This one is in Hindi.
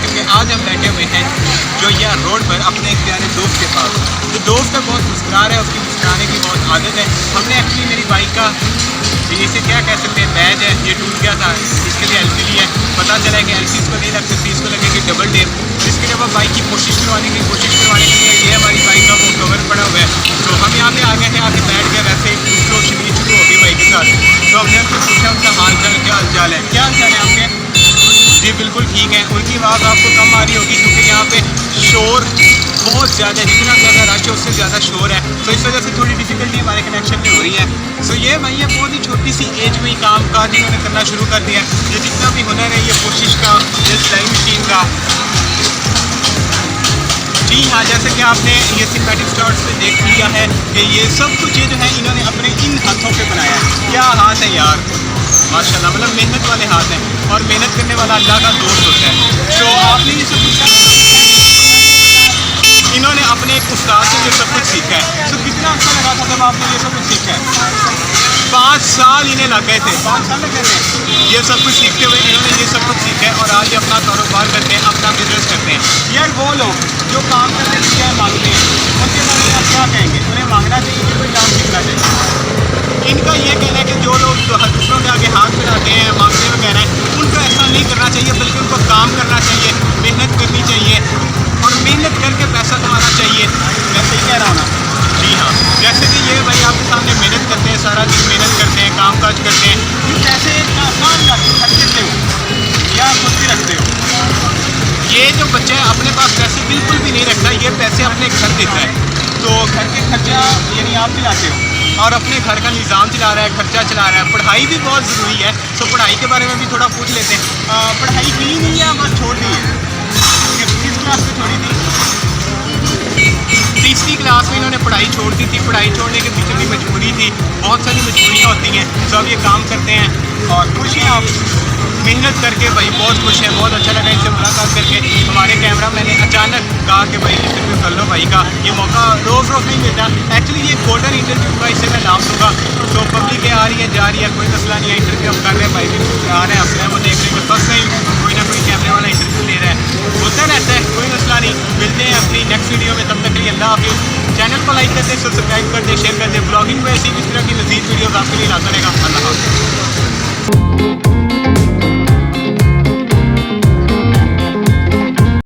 क्योंकि आज हम बैठे हुए हैं जो यहाँ रोड पर अपने एक प्यारे दोस्त के पास। तो दोस्त है बहुत मुस्कुरा रहा है, उसकी मुस्कुराने की बहुत आदत है। हमने एक्चुअली मेरी बाइक का इसे क्या कह सकते हैं बैज है, ये टूट गया था, इसके लिए एलसी ली है। पता चला है कि एलसी इसको नहीं लग सकती, इसको लगेगी डबल टेप। इसके लिए अब बाइक की कोशिश करवाने के लिए ये हमारी बाइक का वो कवर पड़ा हुआ है। तो हम यहाँ पे आ गए थे, आके बैठ गए, वैसे ही रोशनी शुरू हो गई बाइक के साथ। तो हमने उनसे पूछा उनका हाल चाल क्या हाल चाल है, क्या हाल चाल है आपके? जी बिल्कुल ठीक है। उनकी आवाज़ आपको कम आ रही होगी क्योंकि यहाँ पे शोर बहुत ज़्यादा है, जितना ज़्यादा रश है उससे ज़्यादा शोर है, तो इस वजह से थोड़ी डिफ़िकल्टी हमारे कनेक्शन में हो रही है। सो ये भाई ये बहुत ही छोटी सी एज में ही काम काज इन्होंने करना शुरू कर दिया है। ये जितना भी हुनर है, ये कोशिश का, ये सिलाई मशीन का। जी हाँ, जैसे कि आपने ये सिनेमैटिक शॉट्स में देख लिया है कि ये सब कुछ ये जो है इन्होंने अपने इन हाथों पे बनाया है। क्या हाथ है यार, माशाल्लाह, मतलब मेहनत वाले हाथ हैं, और मेहनत करने वाला अल्लाह का दोस्त होता है। तो आपने ये सब कुछ इन्होंने अपने एक उस्ताद से ये सब कुछ सीखा है। तो कितना अच्छा लगा था जब आपने ये सब कुछ सीखा है? 5 साल इन्हें लग गए थे, 5 साल लग गए थे ये सब कुछ सीखते हुए। इन्होंने ये सब कुछ सीखा है और आज ये अपना कारोबार करते हैं, अपना बिजनेस करते हैं। यार वो लोग जो काम करने के क्या मांगते हैं, उनके बारे में आप क्या कहेंगे? उन्हें मांगना चाहिए कि कोई काम सीखना चाहिए? इनका ये कहना है कि जो लोग दूसरों के आगे हाथ मिलाते हैं, मांगते वगैरह हैं, उनको ऐसा नहीं करना चाहिए, बल्कि उनको काम करना चाहिए, मेहनत करनी चाहिए और मेहनत करके पैसा कमाना चाहिए। वैसे ही कह रहा हूँ ना? जी हाँ, जैसे कि ये भाई आपके सामने मेहनत करते हैं, सारा दिन मेहनत करते हैं, काम काज करते हैं। ये पैसे कहाँ जाते हैं? खर्च देते हो या खुद भी रखते हो? ये जो बच्चा है अपने पास पैसे बिल्कुल भी नहीं रखता, ये पैसे अपने घर देता है। तो घर के खर्चा यानी आप चलाते हो और अपने घर का निज़ाम चला रहा है, खर्चा चला रहा है। पढ़ाई भी बहुत ज़रूरी है, तो पढ़ाई के बारे में भी थोड़ा पूछ लेते हैं। पढ़ाई की नहीं है, बस छोड़ दी है? किस क्लास में छोड़ी थी? तीसरी क्लास में इन्होंने पढ़ाई छोड़ दी थी। पढ़ाई छोड़ने के पीछे भी मजबूरी थी, बहुत सारी मजबूरियाँ होती हैं। तो अब ये काम करते हैं और खुश हैं आप मेहनत करके। भाई बहुत खुश है, बहुत अच्छा लगा इनसे मुलाकात करके। हमारे कैमरा मैंने अचानक कहा कि भाई इंटरव्यू कर लो भाई का, ये मौका रोज़ रोज़ नहीं मिलता। एक्चुअली ये गोल्डन इंटरव्यू का इसे मैं नाम दूँगा। तो पब्लिक आ रही है, जा रही है, कोई मसला नहीं है। इंटरव्यू हम कर रहे हैं, भाई भी आ रहे हैं, हंस रहे हैं, वो देख रहे हैं कि फर्स्ट टाइम कोई ना कोई कैमरे वाला इंटरव्यू ले रहा है। होता रहता है, कोई मसला नहीं। मिलते हैं अपनी नेक्स्ट वीडियो में, तब तक के लिए अल्लाह हाफिज़। चैनल को लाइक कर दे, सब्सक्राइब कर दे, शेयर कर दे। ब्लॉगिंग को ऐसी इस तरह की मज़ीद वीडियोज़ आपके लिए लाता रहेगा। अल्लाह हाफिज़।